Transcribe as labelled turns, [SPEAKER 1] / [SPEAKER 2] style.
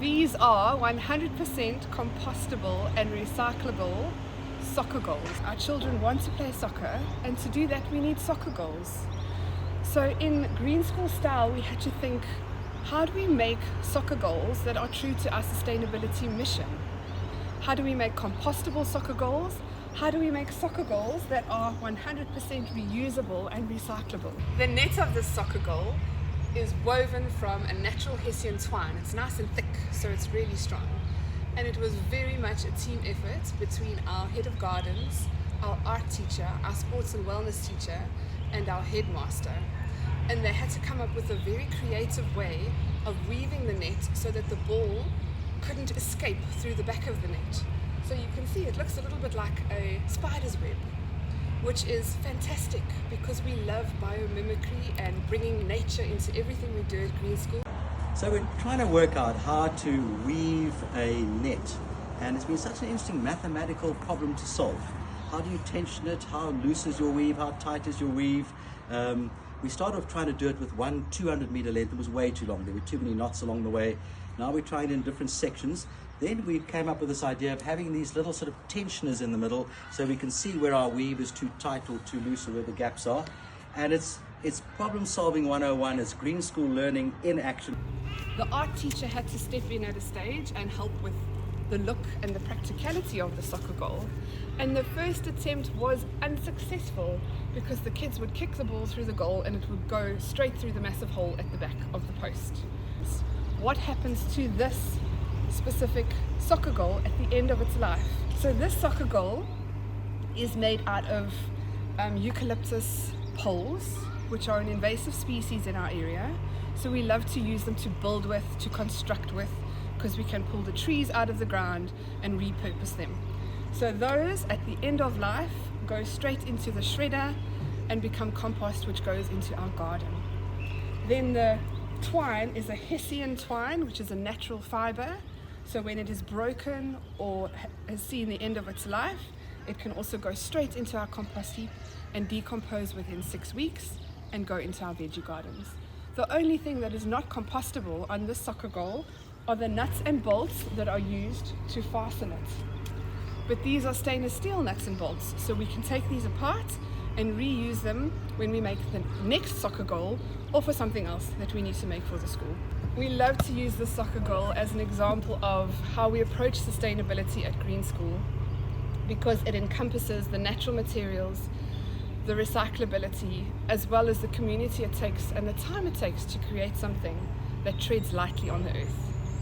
[SPEAKER 1] These are 100% compostable and recyclable soccer goals. Our children want to play soccer, and to do that we need soccer goals. So in Green School style, we had to think, how do we make soccer goals that are true to our sustainability mission? How do we make compostable soccer goals? How do we make soccer goals that are 100% reusable and recyclable? The net of this soccer goal is woven from a natural hessian twine. It's nice and thick, so it's really strong. And it was very much a team effort between our head of gardens, our art teacher, our sports and wellness teacher, and our headmaster. And they had to come up with a very creative way of weaving the net so that the ball couldn't escape through the back of the net. So you can see it looks a little bit like a spider's web, which is fantastic because we love biomimicry and bringing nature into everything we do at Green School.
[SPEAKER 2] So we're trying to work out how to weave a net, and it's been such an interesting mathematical problem to solve. How do you tension it? How loose is your weave? How tight is your weave? We started off trying to do it with one 200-meter length. It was way too long. There were too many knots along the way. Now we're trying it in different sections. Then we came up with this idea of having these little sort of tensioners in the middle so we can see where our weave is too tight or too loose or where the gaps are. And it's problem solving 101. It's Green School learning in action.
[SPEAKER 1] The art teacher had to step in at a stage and help with the look and the practicality of the soccer goal. And the first attempt was unsuccessful because the kids would kick the ball through the goal and it would go straight through the massive hole at the back of the post. What happens to this specific soccer goal at the end of its life? So this soccer goal is made out of eucalyptus poles, which are an invasive species in our area. So we love to use them to build with, to construct with, because we can pull the trees out of the ground and repurpose them. So those at the end of life go straight into the shredder and become compost, which goes into our garden. Then the twine is a hessian twine, which is a natural fiber. So when it is broken or has seen the end of its life, it can also go straight into our compost heap and decompose within 6 weeks and go into our veggie gardens. The only thing that is not compostable on this soccer goal are the nuts and bolts that are used to fasten it. But these are stainless steel nuts and bolts, so we can take these apart and reuse them when we make the next soccer goal or for something else that we need to make for the school. We love to use the soccer goal as an example of how we approach sustainability at Green School because it encompasses the natural materials, the recyclability, as well as the community it takes and the time it takes to create something that treads lightly on the earth.